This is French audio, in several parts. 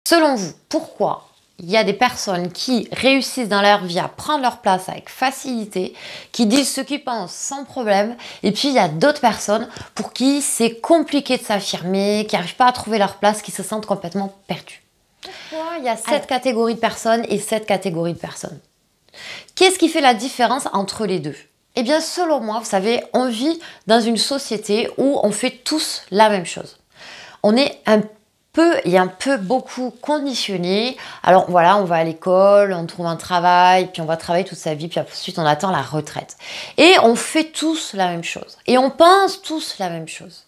Selon vous, pourquoi il y a des personnes qui réussissent dans leur vie à prendre leur place avec facilité, qui disent ce qu'ils pensent sans problème, et puis il y a d'autres personnes pour qui c'est compliqué de s'affirmer, qui n'arrivent pas à trouver leur place, qui se sentent complètement perdus? Pourquoi il y a cette catégorie de personnes et cette catégorie de personnes? Qu'est-ce qui fait la différence entre les deux? Eh bien, selon moi, vous savez, on vit dans une société où on fait tous la même chose. On est beaucoup conditionné. Alors voilà, on va à l'école, on trouve un travail, puis on va travailler toute sa vie, puis ensuite on attend la retraite. Et on fait tous la même chose. Et on pense tous la même chose.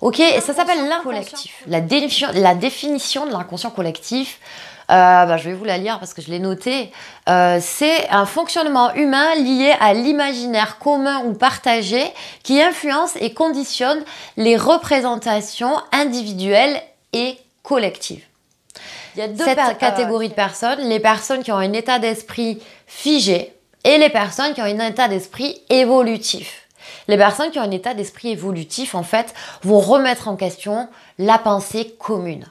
Ok, et ça s'appelle l'inconscient collectif. La définition de l'inconscient collectif, je vais vous la lire parce que je l'ai noté. C'est un fonctionnement humain lié à l'imaginaire commun ou partagé qui influence et conditionne les représentations individuelles et collectives. Il y a deux catégories de personnes, les personnes qui ont un état d'esprit figé et les personnes qui ont un état d'esprit évolutif. Les personnes qui ont un état d'esprit évolutif, en fait, vont remettre en question la pensée commune.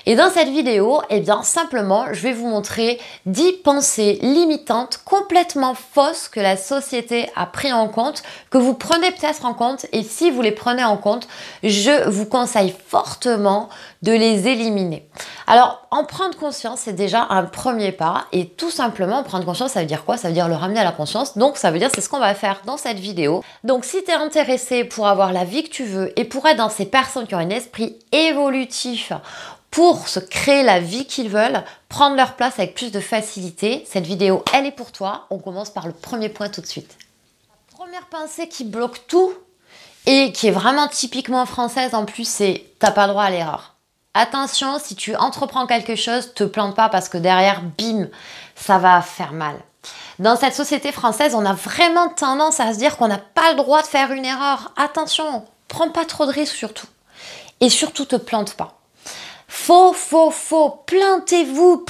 Et dans cette vidéo, eh bien, simplement, je vais vous montrer 10 pensées limitantes complètement fausses que la société a pris en compte, que vous prenez peut-être en compte, et si vous les prenez en compte, je vous conseille fortement de les éliminer. Alors, en prendre conscience, c'est déjà un premier pas, et tout simplement, prendre conscience, ça veut dire quoi? Ça veut dire le ramener à la conscience, donc ça veut dire c'est ce qu'on va faire dans cette vidéo. Donc, si tu es intéressé pour avoir la vie que tu veux, et pour être dans ces personnes qui ont un esprit évolutif, pour se créer la vie qu'ils veulent, prendre leur place avec plus de facilité, cette vidéo, elle est pour toi. On commence par le premier point tout de suite. La première pensée qui bloque tout et qui est vraiment typiquement française en plus, c'est « t'as pas le droit à l'erreur ». Attention, si tu entreprends quelque chose, te plante pas parce que derrière, bim, ça va faire mal. Dans cette société française, on a vraiment tendance à se dire qu'on n'a pas le droit de faire une erreur. Attention, prends pas trop de risques surtout. Et surtout, te plante pas. Faux, plantez-vous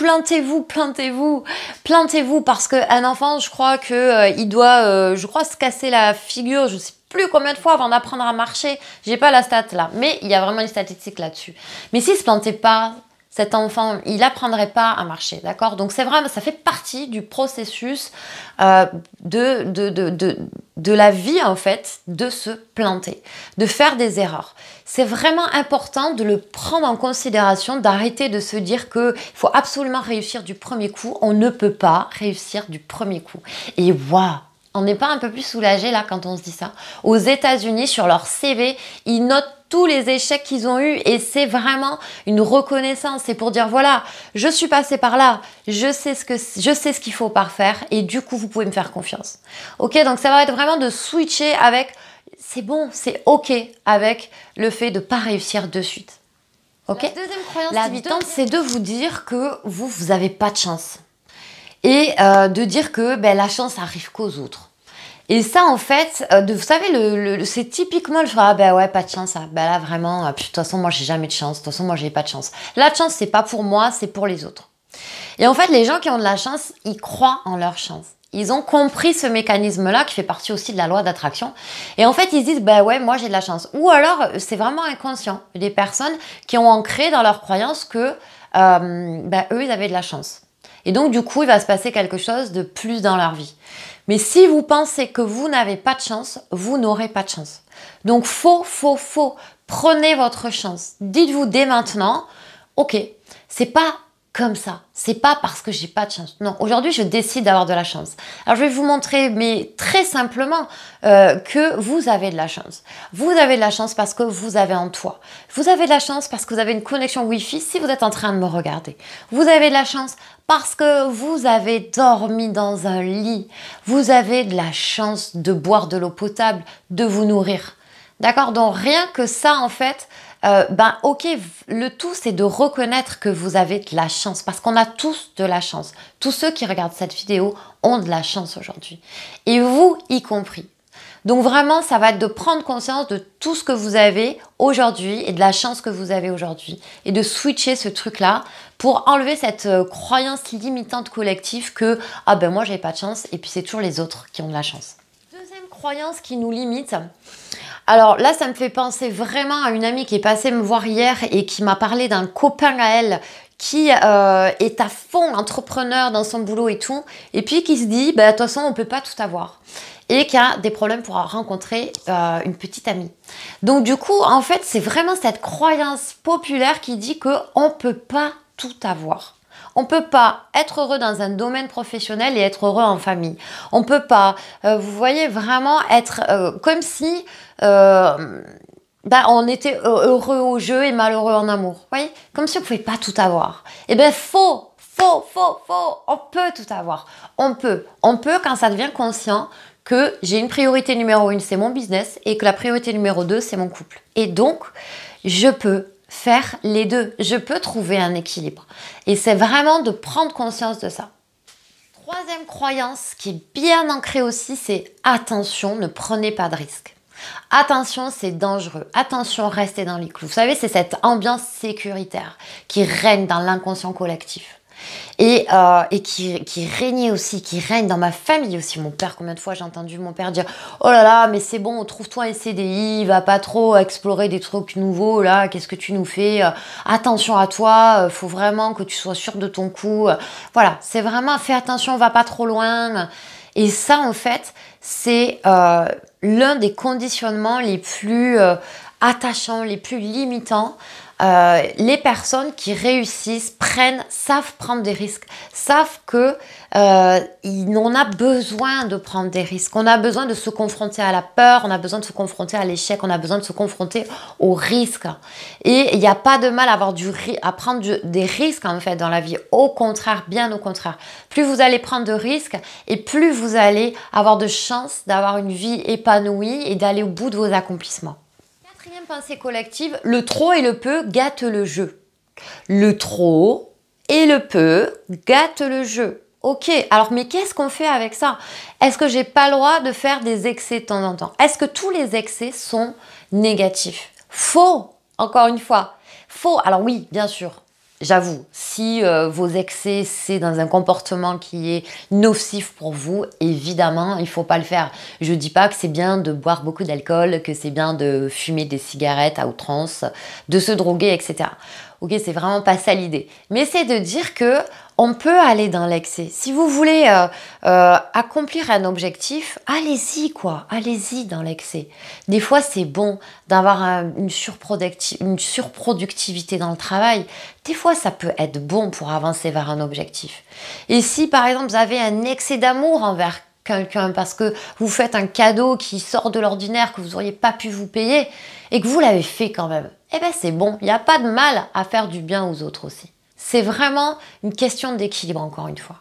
parce qu'un enfant, je crois qu'il doit, se casser la figure, je sais plus combien de fois avant d'apprendre à marcher. J'ai pas la stat là, mais il y a vraiment une statistique là-dessus. Mais s'il se plantait pas, cet enfant, il apprendrait pas à marcher, d'accord? Donc c'est vraiment, ça fait partie du processus de la vie en fait, de se planter, de faire des erreurs. C'est vraiment important de le prendre en considération, d'arrêter de se dire qu'il faut absolument réussir du premier coup. On ne peut pas réussir du premier coup. Et waouh! On n'est pas un peu plus soulagé là quand on se dit ça? Aux États-Unis, sur leur CV, ils notent tous les échecs qu'ils ont eus et c'est vraiment une reconnaissance. C'est pour dire voilà, je suis passé par là, je sais ce qu'il faut pas faire et du coup, vous pouvez me faire confiance. Ok, donc ça va être vraiment de switcher avec c'est bon, c'est ok avec le fait de ne pas réussir de suite. Ok. La deuxième croyance limitante, c'est de vous dire que vous n'avez pas de chance et de dire que la chance arrive qu'aux autres. Et ça, en fait, vous savez, c'est typiquement le ah ben ouais, pas de chance. Là, vraiment, de toute façon, moi, j'ai jamais de chance. De toute façon, moi, j'ai pas de chance. La chance, c'est pas pour moi, c'est pour les autres. Et en fait, les gens qui ont de la chance, ils croient en leur chance. Ils ont compris ce mécanisme-là qui fait partie aussi de la loi d'attraction. Et en fait, ils se disent, ouais, moi, j'ai de la chance. Ou alors, c'est vraiment inconscient. Des personnes qui ont ancré dans leur croyance que, eux, ils avaient de la chance. Et donc, du coup, il va se passer quelque chose de plus dans leur vie. Mais si vous pensez que vous n'avez pas de chance, vous n'aurez pas de chance. Donc, faux. Prenez votre chance. Dites-vous dès maintenant, ok, c'est pas comme ça. C'est pas parce que j'ai pas de chance. Non, aujourd'hui, je décide d'avoir de la chance. Alors, je vais vous montrer, mais très simplement, que vous avez de la chance. Vous avez de la chance parce que vous avez en toi. Vous avez de la chance parce que vous avez une connexion Wi-Fi si vous êtes en train de me regarder. Vous avez de la chance parce que vous avez dormi dans un lit. Vous avez de la chance de boire de l'eau potable, de vous nourrir. D'accord? Donc, rien que ça, en fait, ok, le tout c'est de reconnaître que vous avez de la chance parce qu'on a tous de la chance. Tous ceux qui regardent cette vidéo ont de la chance aujourd'hui et vous y compris. Donc vraiment, ça va être de prendre conscience de tout ce que vous avez aujourd'hui et de la chance que vous avez aujourd'hui et de switcher ce truc-là pour enlever cette croyance limitante collective que moi j'ai pas de chance et puis c'est toujours les autres qui ont de la chance. Deuxième croyance qui nous limite. Alors là, ça me fait penser vraiment à une amie qui est passée me voir hier et qui m'a parlé d'un copain à elle qui est à fond entrepreneur dans son boulot et tout, et puis qui se dit, bah, de toute façon, on ne peut pas tout avoir. Et qui a des problèmes pour rencontrer une petite amie. Donc du coup, en fait, c'est vraiment cette croyance populaire qui dit qu'on ne peut pas tout avoir. On ne peut pas être heureux dans un domaine professionnel et être heureux en famille. On ne peut pas, vous voyez, vraiment être comme si on était heureux au jeu et malheureux en amour. Vous voyez, comme si on ne pouvait pas tout avoir. Eh bien, faux, on peut tout avoir. On peut quand ça devient conscient que j'ai une priorité numéro 1, c'est mon business, et que la priorité numéro 2, c'est mon couple. Et donc, je peux faire les deux. Je peux trouver un équilibre. Et c'est vraiment de prendre conscience de ça. Troisième croyance qui est bien ancrée aussi, c'est attention, ne prenez pas de risques. Attention, c'est dangereux. Attention, restez dans les clous. Vous savez, c'est cette ambiance sécuritaire qui règne dans l'inconscient collectif. Et qui régnait aussi, qui règne dans ma famille aussi. Mon père, combien de fois j'ai entendu mon père dire « Oh là là, mais c'est bon, trouve-toi un CDI, va pas trop explorer des trucs nouveaux, là, qu'est-ce que tu nous fais? Attention à toi, faut vraiment que tu sois sûr de ton coup. » Voilà, c'est vraiment, fais attention, va pas trop loin. Et ça, en fait, c'est l'un des conditionnements les plus attachants, les plus limitants. Les personnes qui réussissent savent prendre des risques, savent que on a besoin de prendre des risques, on a besoin de se confronter à la peur, on a besoin de se confronter à l'échec, on a besoin de se confronter au risque. Et il n'y a pas de mal à prendre des risques en fait dans la vie. Au contraire, bien au contraire. Plus vous allez prendre de risques et plus vous allez avoir de chances d'avoir une vie épanouie et d'aller au bout de vos accomplissements. Quatrième pensée collective, le trop et le peu gâtent le jeu. Le trop et le peu gâtent le jeu. Ok, alors mais qu'est-ce qu'on fait avec ça? Est-ce que j'ai pas le droit de faire des excès de temps en temps? Est-ce que tous les excès sont négatifs? Faux, encore une fois. Faux, alors oui, bien sûr. J'avoue, si vos excès, c'est dans un comportement qui est nocif pour vous, évidemment, il ne faut pas le faire. Je ne dis pas que c'est bien de boire beaucoup d'alcool, que c'est bien de fumer des cigarettes à outrance, de se droguer, etc. Ok, c'est vraiment pas ça l'idée. Mais c'est de dire que on peut aller dans l'excès. Si vous voulez accomplir un objectif, allez-y quoi, allez-y dans l'excès. Des fois, c'est bon d'avoir une surproductivité dans le travail. Des fois, ça peut être bon pour avancer vers un objectif. Et si, par exemple, vous avez un excès d'amour envers quelqu'un parce que vous faites un cadeau qui sort de l'ordinaire, que vous n'auriez pas pu vous payer et que vous l'avez fait quand même, eh bien, c'est bon. Il n'y a pas de mal à faire du bien aux autres aussi. C'est vraiment une question d'équilibre, encore une fois.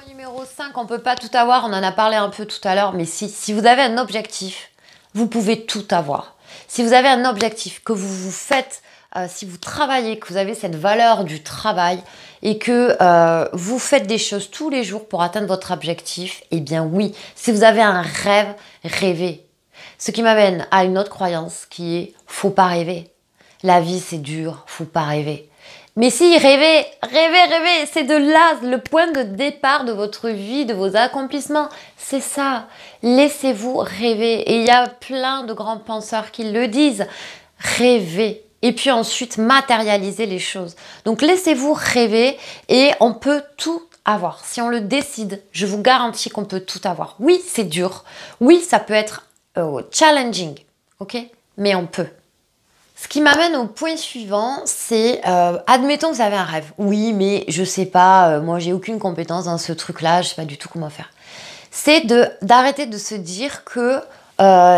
Numéro 5, on ne peut pas tout avoir, on en a parlé un peu tout à l'heure, mais si vous avez un objectif, vous pouvez tout avoir. Si vous avez un objectif, que vous vous faites, si vous travaillez, que vous avez cette valeur du travail et que vous faites des choses tous les jours pour atteindre votre objectif, eh bien oui, si vous avez un rêve, rêvez. Ce qui m'amène à une autre croyance qui est « faut pas rêver ». La vie c'est dur, faut pas rêver. Mais si, rêvez, c'est de là le point de départ de votre vie, de vos accomplissements. C'est ça, laissez-vous rêver. Et il y a plein de grands penseurs qui le disent. Rêvez. Et puis ensuite, matérialiser les choses. Donc laissez-vous rêver et on peut tout avoir. Si on le décide, je vous garantis qu'on peut tout avoir. Oui, c'est dur. Oui, ça peut être challenging. Ok? Mais on peut. Ce qui m'amène au point suivant, c'est admettons que vous avez un rêve. Oui, mais je sais pas, moi j'ai aucune compétence dans ce truc-là, je sais pas du tout comment faire. C'est d'arrêter de se dire que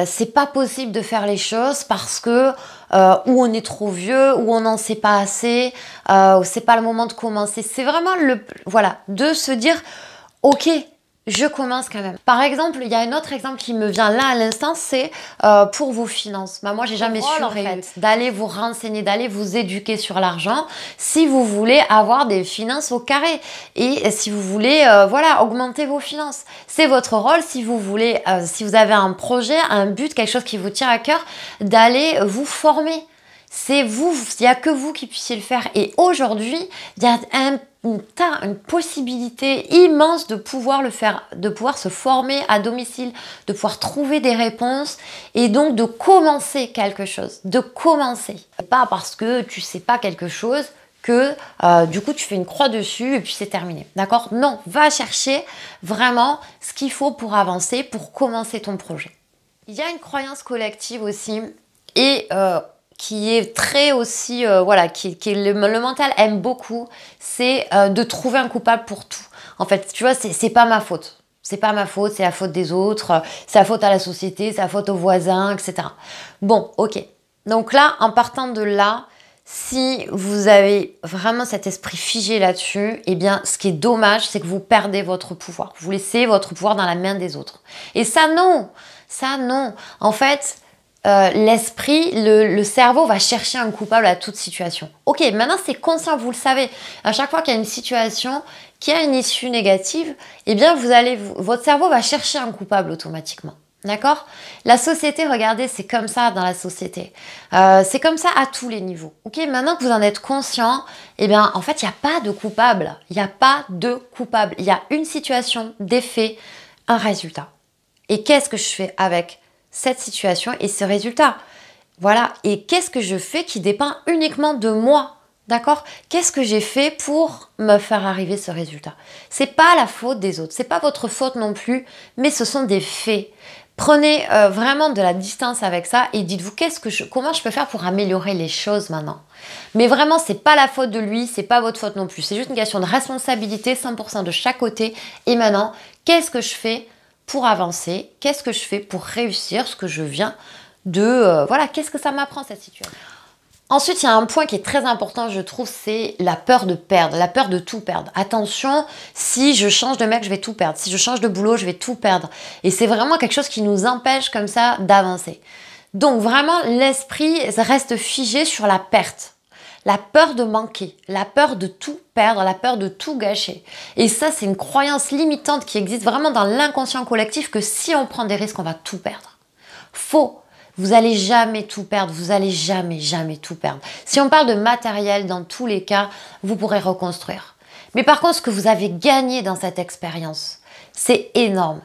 c'est pas possible de faire les choses parce que ou on est trop vieux, ou on n'en sait pas assez, ou c'est pas le moment de commencer. C'est vraiment de se dire ok. Je commence quand même. Par exemple, il y a un autre exemple qui me vient là à l'instant, c'est pour vos finances. Moi, j'ai jamais su en fait d'aller vous renseigner, d'aller vous éduquer sur l'argent si vous voulez avoir des finances au carré et si vous voulez augmenter vos finances. C'est votre rôle si vous voulez, si vous avez un projet, un but, quelque chose qui vous tient à cœur, d'aller vous former. C'est vous, il n'y a que vous qui puissiez le faire. Et aujourd'hui, il y a une possibilité immense de pouvoir le faire, de pouvoir se former à domicile, de pouvoir trouver des réponses et donc de commencer quelque chose, de commencer. Pas parce que tu sais pas quelque chose que du coup tu fais une croix dessus et puis c'est terminé. D'accord? Non, va chercher vraiment ce qu'il faut pour avancer, pour commencer ton projet. Il y a une croyance collective aussi et qui est très aussi, voilà, le mental aime beaucoup, c'est de trouver un coupable pour tout. En fait, tu vois, c'est pas ma faute. C'est pas ma faute, c'est la faute des autres, c'est la faute à la société, c'est la faute aux voisins, etc. Bon, ok. Donc là, en partant de là, si vous avez vraiment cet esprit figé là-dessus, eh bien, ce qui est dommage, c'est que vous perdez votre pouvoir. Vous laissez votre pouvoir dans la main des autres. Et ça, non. Ça, non. En fait, l'esprit, le cerveau va chercher un coupable à toute situation. Ok, maintenant c'est conscient, vous le savez. À chaque fois qu'il y a une situation qui a une issue négative, eh bien votre cerveau va chercher un coupable automatiquement. D'accord? La société, regardez, c'est comme ça dans la société. C'est comme ça à tous les niveaux. Ok, maintenant que vous en êtes conscient, eh bien, en fait, il n'y a pas de coupable. Il n'y a pas de coupable. Il y a une situation, des faits, un résultat. Et qu'est-ce que je fais avec cette situation et ce résultat? Voilà. Et qu'est-ce que je fais qui dépend uniquement de moi? D'accord? Qu'est-ce que j'ai fait pour me faire arriver ce résultat? C'est pas la faute des autres, c'est pas votre faute non plus, mais ce sont des faits. Prenez vraiment de la distance avec ça et dites-vous comment je peux faire pour améliorer les choses maintenant. Mais vraiment, c'est pas la faute de lui, c'est pas votre faute non plus. C'est juste une question de responsabilité, 100% de chaque côté. Et maintenant, qu'est-ce que je fais pour avancer? Qu'est-ce que je fais pour réussir ce que je viens de... voilà, qu'est-ce que ça m'apprend cette situation? Ensuite, il y a un point qui est très important, je trouve, c'est la peur de perdre, la peur de tout perdre. Attention, si je change de mec, je vais tout perdre. Si je change de boulot, je vais tout perdre. Et c'est vraiment quelque chose qui nous empêche comme ça d'avancer. Donc vraiment, l'esprit reste figé sur la perte. La peur de manquer, la peur de tout perdre, la peur de tout gâcher. Et ça, c'est une croyance limitante qui existe vraiment dans l'inconscient collectif que si on prend des risques, on va tout perdre. Faux. Vous allez jamais tout perdre, vous allez jamais tout perdre. Si on parle de matériel, dans tous les cas, vous pourrez reconstruire. Mais par contre, ce que vous avez gagné dans cette expérience, c'est énorme.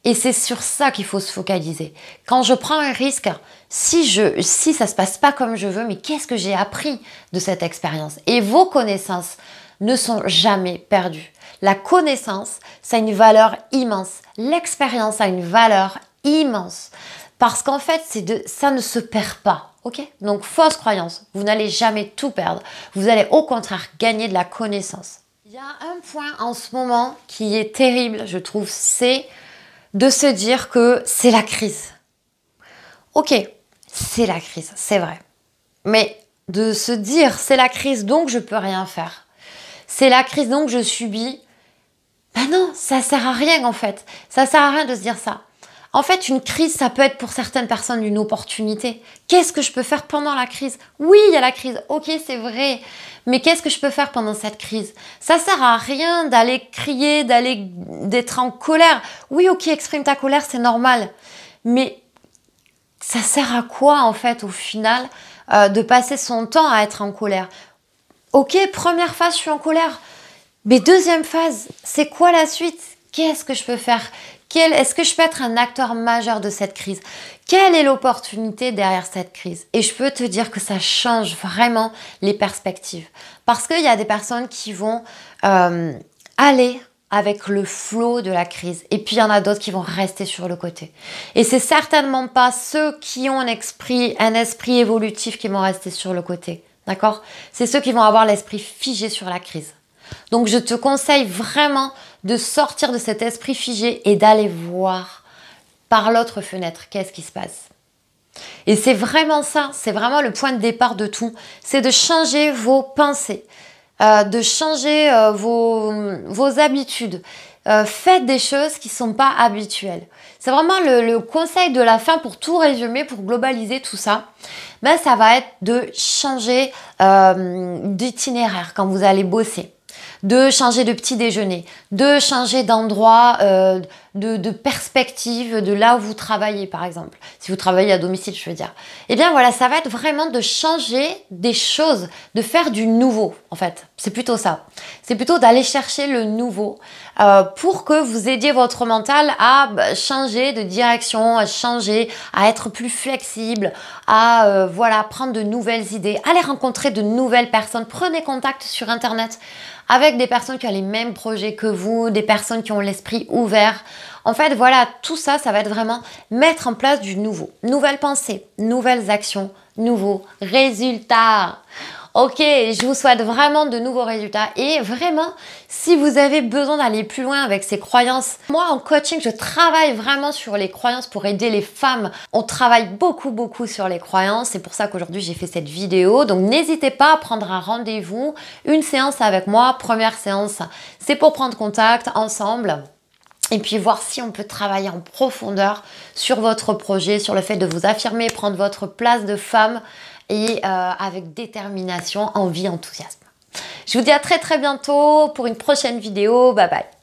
Et c'est sur ça qu'il faut se focaliser. Quand je prends un risque, si ça se passe pas comme je veux, mais qu'est-ce que j'ai appris de cette expérience? Et vos connaissances ne sont jamais perdues. La connaissance, ça a une valeur immense. L'expérience a une valeur immense. Parce qu'en fait, ça ne se perd pas. Ok? Donc, fausse croyance. Vous n'allez jamais tout perdre. Vous allez au contraire gagner de la connaissance. Il y a un point en ce moment qui est terrible, je trouve, c'est de se dire que c'est la crise. Ok, c'est la crise, c'est vrai. Mais de se dire c'est la crise donc je peux rien faire. C'est la crise donc je subis. Ben non, ça sert à rien en fait. Ça sert à rien de se dire ça. En fait, une crise, ça peut être pour certaines personnes une opportunité. Qu'est-ce que je peux faire pendant la crise? Oui, il y a la crise. Ok, c'est vrai. Mais qu'est-ce que je peux faire pendant cette crise? Ça sert à rien d'aller crier, d'être en colère. Oui, ok, exprime ta colère, c'est normal. Mais ça sert à quoi, en fait, au final, de passer son temps à être en colère? Ok, première phase, je suis en colère. Mais deuxième phase, c'est quoi la suite? Qu'est-ce que je peux faire? Est-ce que je peux être un acteur majeur de cette crise? Quelle est l'opportunité derrière cette crise? Et je peux te dire que ça change vraiment les perspectives. Parce qu'il y a des personnes qui vont aller avec le flot de la crise. Et puis il y en a d'autres qui vont rester sur le côté. Et c'est certainement pas ceux qui ont un esprit évolutif qui vont rester sur le côté. D'accord? C'est ceux qui vont avoir l'esprit figé sur la crise. Donc je te conseille vraiment de sortir de cet esprit figé et d'aller voir par l'autre fenêtre qu'est-ce qui se passe. Et c'est vraiment ça, c'est vraiment le point de départ de tout, c'est de changer vos pensées, de changer vos habitudes. Faites des choses qui ne sont pas habituelles. C'est vraiment le conseil de la fin pour tout résumer, pour globaliser tout ça. Ça va être de changer d'itinéraire quand vous allez bosser. de changer de petit déjeuner, de changer d'endroit, de perspective de là où vous travaillez par exemple. Si vous travaillez à domicile, je veux dire. Eh bien voilà, ça va être vraiment de changer des choses, de faire du nouveau en fait. C'est plutôt ça. C'est plutôt d'aller chercher le nouveau pour que vous aidiez votre mental à changer de direction, à changer, à être plus flexible, à voilà, prendre de nouvelles idées, aller rencontrer de nouvelles personnes. Prenez contact sur Internet avec des personnes qui ont les mêmes projets que vous, des personnes qui ont l'esprit ouvert. En fait, voilà, tout ça, ça va être vraiment mettre en place du nouveau. Nouvelles pensées, nouvelles actions, nouveaux résultats. Ok, je vous souhaite vraiment de nouveaux résultats et vraiment, si vous avez besoin d'aller plus loin avec ces croyances, moi en coaching, je travaille vraiment sur les croyances pour aider les femmes. On travaille beaucoup sur les croyances, c'est pour ça qu'aujourd'hui j'ai fait cette vidéo. Donc n'hésitez pas à prendre un rendez-vous, une séance avec moi. Première séance, c'est pour prendre contact ensemble. Et puis voir si on peut travailler en profondeur sur votre projet, sur le fait de vous affirmer, prendre votre place de femme et avec détermination, envie, enthousiasme. Je vous dis à très bientôt pour une prochaine vidéo. Bye bye.